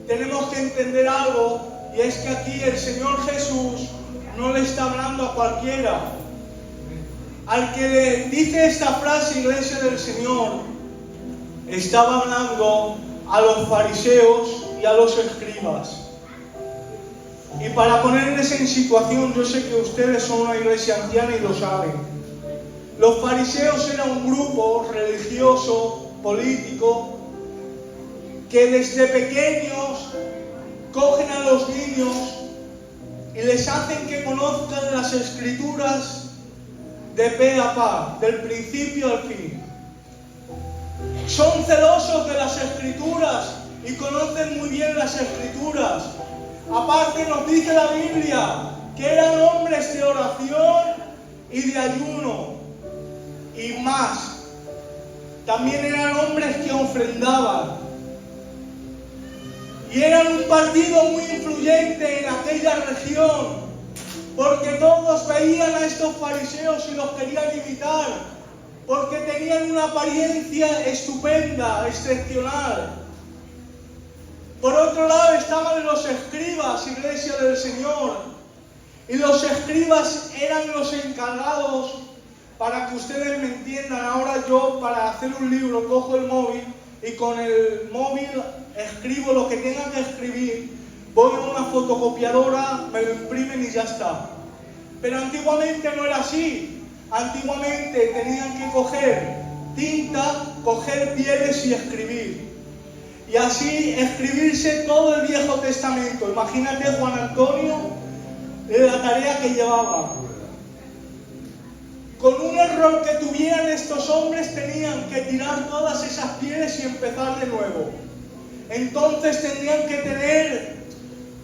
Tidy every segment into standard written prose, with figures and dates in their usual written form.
tenemos que entender algo, y es que aquí el Señor Jesús no le está hablando a cualquiera. Al que le dice esta frase, iglesia del Señor, estaba hablando a los fariseos y a los escribas. Y para ponerles en situación, yo sé que ustedes son una iglesia anciana y lo saben. Los fariseos eran un grupo religioso, político, que desde pequeños cogen a los niños y les hacen que conozcan las Escrituras de pe a pa, del principio al fin. Son celosos de las Escrituras y conocen muy bien las Escrituras. Aparte nos dice la Biblia que eran hombres de oración y de ayuno. Y más, también eran hombres que ofrendaban. Y eran un partido muy influyente en aquella región, porque todos veían a estos fariseos y los querían imitar, porque tenían una apariencia estupenda, excepcional. Por otro lado estaban los escribas, iglesia del Señor, y los escribas eran los encargados, para que ustedes me entiendan. Ahora yo, para hacer un libro, cojo el móvil y con el móvil escribo lo que tenga que escribir, voy a una fotocopiadora, me lo imprimen y ya está. Pero antiguamente no era así. Antiguamente tenían que coger tinta, coger pieles y escribir. Y así escribirse todo el Viejo Testamento. Imagínate Juan Antonio, la tarea que llevaba. Con un error que tuvieran estos hombres, tenían que tirar todas esas pieles y empezar de nuevo. Entonces tendrían que tener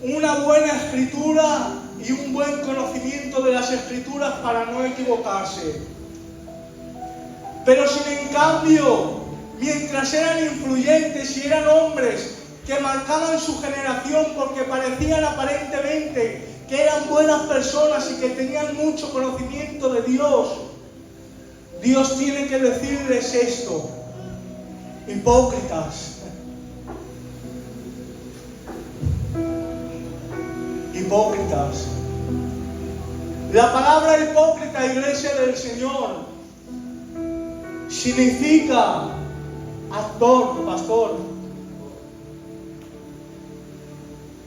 una buena escritura y un buen conocimiento de las Escrituras para no equivocarse. Pero sin en cambio, mientras eran influyentes y eran hombres que marcaban su generación porque parecían aparentemente que eran buenas personas y que tenían mucho conocimiento de Dios, Dios tiene que decirles esto: hipócritas. Hipócritas. La palabra hipócrita, iglesia del Señor, significa actor, pastor.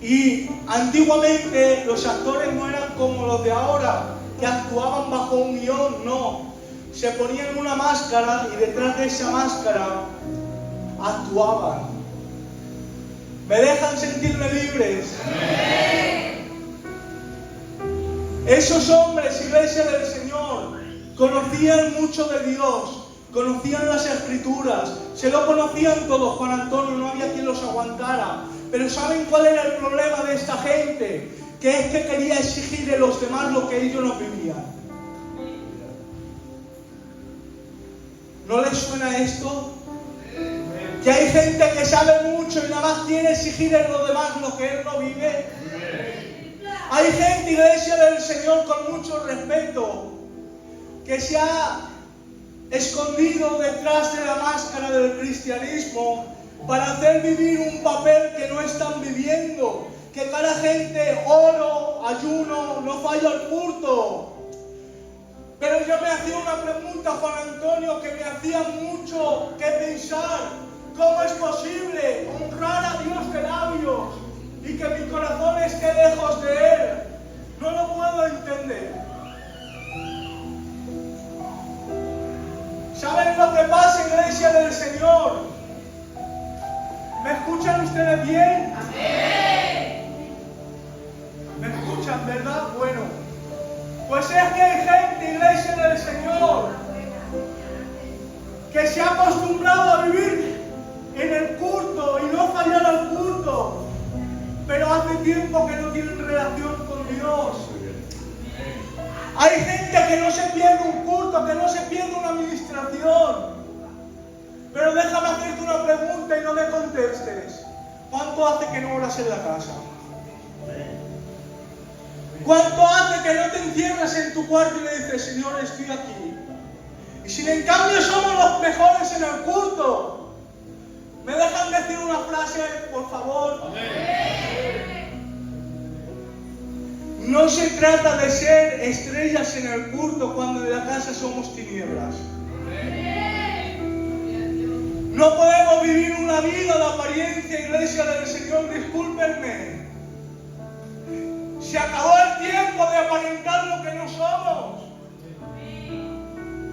Y antiguamente los actores no eran como los de ahora, que actuaban bajo un guión, no. Se ponían una máscara y detrás de esa máscara actuaban. ¿Me dejan sentirme libres? Esos hombres, iglesia del Señor, conocían mucho de Dios, conocían las Escrituras, se lo conocían todos. Juan Antonio, no había quien los aguantara. Pero ¿saben cuál era el problema de esta gente? Que es que quería exigir de los demás lo que ellos no vivían. ¿No les suena esto? Que hay gente que sabe mucho y nada más quiere exigir de los demás lo que él no vive. Hay gente, iglesia del Señor, con mucho respeto, que se ha escondido detrás de la máscara del cristianismo para hacer vivir un papel que no están viviendo. Que cada gente, oro, ayuno, no fallo al culto. Pero yo me hacía una pregunta, Juan Antonio, que me hacía mucho que pensar. ¿Cómo es posible honrar a Dios de labios y que mi corazón esté lejos de Él? No lo puedo entender. ¿Saben lo que pasa, iglesia del Señor? ¿Me escuchan ustedes bien? Amén. ¿Me escuchan, verdad? Bueno, pues es que hay gente, iglesia del Señor, que se ha acostumbrado a vivir en el culto y no fallar al culto, pero hace tiempo que no tienen relación con Dios. Hay gente que no se pierde un culto, que no se pierde una administración. Pero déjame hacerte una pregunta y no me contestes. ¿Cuánto hace que no oras en la casa? ¿Cuánto hace que no te encierras en tu cuarto y le dices, Señor, estoy aquí? Y si en cambio somos los mejores en el culto, ¿Me dejan decir una frase, por favor? No se trata de ser estrellas en el culto cuando en la casa somos tinieblas. No podemos vivir una vida de apariencia, iglesia del Señor, discúlpenme. Se acabó el tiempo de aparentar lo que no somos.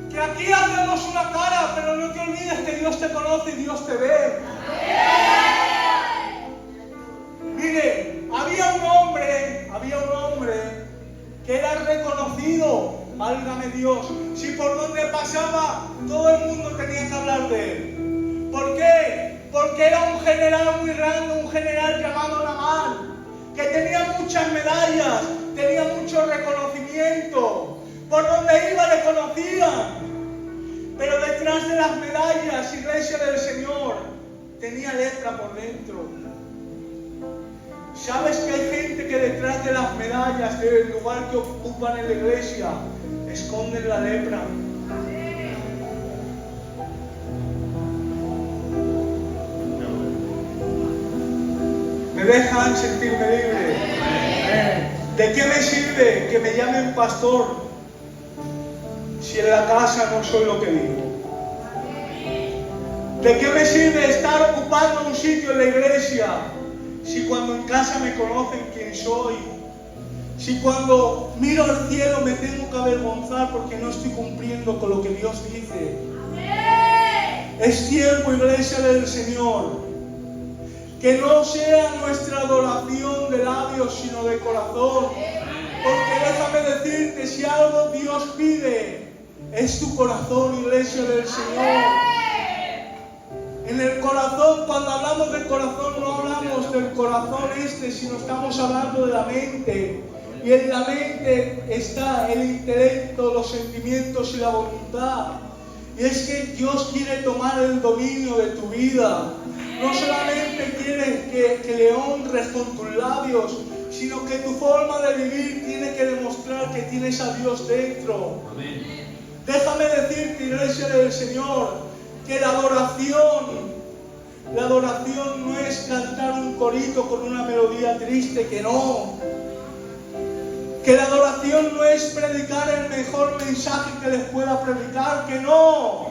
Que aquí hacemos una cara, pero no te olvides que Dios te conoce y Dios te ve. Mire, había un hombre que era reconocido, válgame Dios, si por donde pasaba todo el mundo tenía que hablar de él. ¿Por qué? Porque era un general muy grande, un general llamado Nabal, que tenía muchas medallas, tenía mucho reconocimiento. Por donde iba le conocían. Pero detrás de las medallas, iglesia del Señor, tenía lepra por dentro. ¿Sabes que hay gente que detrás de las medallas, del lugar que ocupan en la iglesia, esconden la lepra? ¿Me dejan sentirme libre? ¿De qué me sirve que me llamen pastor si en la casa no soy lo que digo? ¿De qué me sirve estar ocupando un sitio en la iglesia si cuando en casa me conocen quién soy? Si cuando miro al cielo me tengo que avergonzar porque no estoy cumpliendo con lo que Dios dice. Es tiempo, iglesia del Señor, que no sea nuestra adoración de labios, sino de corazón. Porque déjame decirte, si algo Dios pide, es tu corazón, iglesia del Señor. En el corazón, cuando hablamos del corazón, no hablamos del corazón sino estamos hablando de la mente. Y en la mente está el intelecto, los sentimientos y la voluntad. Y es que Dios quiere tomar el dominio de tu vida. No solamente quiere que le honres con tus labios, sino que tu forma de vivir tiene que demostrar que tienes a Dios dentro. Amén. Déjame decirte, iglesia del Señor, que la adoración no es cantar un corito con una melodía triste, que no. Que la adoración no es predicar el mejor mensaje que les pueda predicar, que no.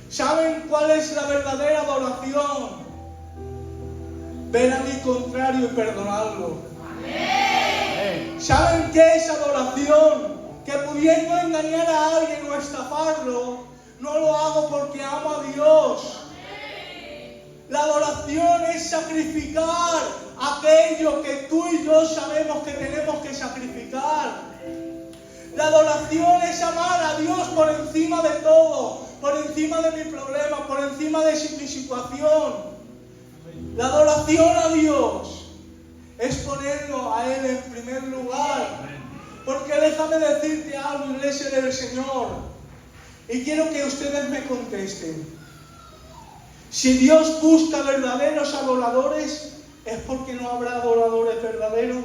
¿Saben cuál es la verdadera adoración? Ver a mi contrario y perdonarlo. Amén. ¿Saben qué es adoración? Que pudiendo engañar a alguien o estafarlo, no lo hago porque amo a Dios. La adoración es sacrificar aquello que tú y yo sabemos que tenemos que sacrificar. La adoración es amar a Dios por encima de todo, por encima de mi problema, por encima de mi situación. La adoración a Dios es ponerlo a Él en primer lugar. Porque déjame decirte algo, iglesia del Señor, y quiero que ustedes me contesten. Si Dios busca verdaderos adoradores, ¿es porque no habrá adoradores verdaderos?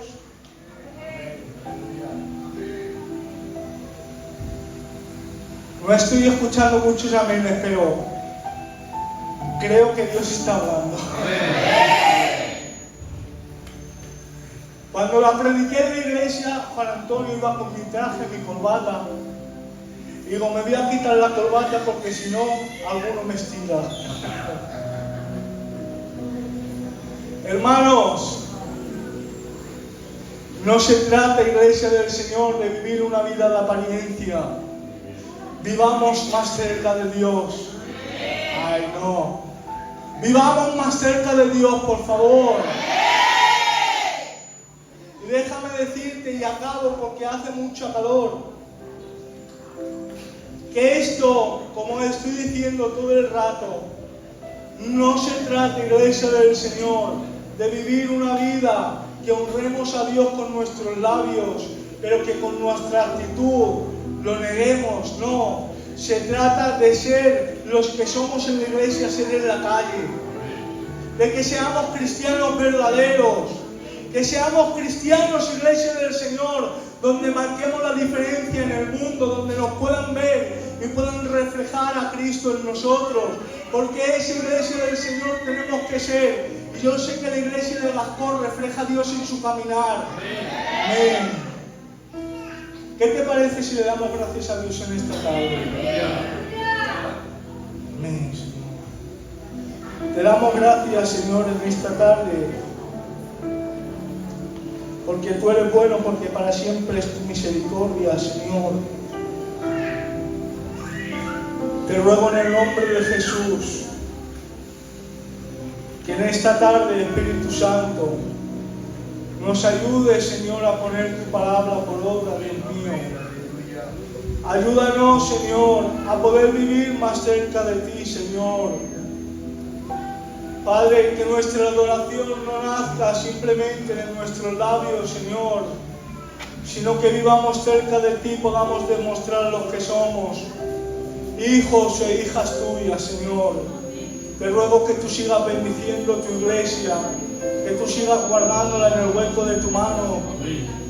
No estoy escuchando muchos amenes, pero creo que Dios está hablando. Cuando la prediqué en la iglesia, Juan Antonio iba con mi traje, mi corbata. Digo, me voy a quitar la corbata porque si no, alguno me estira. Hermanos, no se trata, iglesia del Señor, de vivir una vida de apariencia. Vivamos más cerca de Dios. Ay, no. Vivamos más cerca de Dios, por favor. Y déjame decirte, y acabo porque hace mucho calor, que esto, como estoy diciendo todo el rato, no se trata, iglesia del Señor, de vivir una vida que honremos a Dios con nuestros labios, pero que con nuestra actitud lo neguemos. No, se trata de ser los que somos en la iglesia, ser en la calle, de que seamos cristianos verdaderos, que seamos cristianos, iglesia del Señor, donde marquemos la diferencia en el mundo, donde nos puedan ver y puedan reflejar a Cristo en nosotros, porque esa iglesia del Señor tenemos que ser. Y yo sé que la iglesia de Gascón refleja a Dios en su caminar. Amén. ¿Qué te parece si le damos gracias a Dios en esta tarde? Amén, Señor. Te damos gracias, Señor, en esta tarde, porque tú eres bueno, porque para siempre es tu misericordia, Señor. Te ruego en el nombre de Jesús que en esta tarde, Espíritu Santo, nos ayude, Señor, a poner tu palabra por obra, Dios mío. Ayúdanos, Señor, a poder vivir más cerca de ti, Señor. Padre, que nuestra adoración no nazca simplemente de nuestros labios, Señor, sino que vivamos cerca de ti, podamos demostrar lo que somos, hijos e hijas tuyas, Señor. Te ruego que tú sigas bendiciendo tu iglesia, que tú sigas guardándola en el hueco de tu mano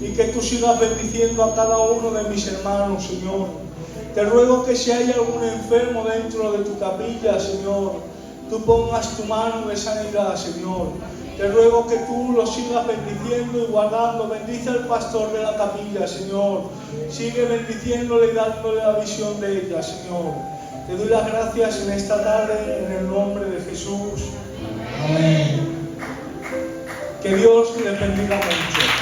y que tú sigas bendiciendo a cada uno de mis hermanos, Señor. Te ruego que si hay algún enfermo dentro de tu capilla, Señor, tú pongas tu mano de sanidad, Señor. Te ruego que tú lo sigas bendiciendo y guardando. Bendice al pastor de la capilla, Señor. Sigue bendiciéndole y dándole la visión de ella, Señor. Te doy las gracias en esta tarde, en el nombre de Jesús. Amén. Que Dios les bendiga mucho.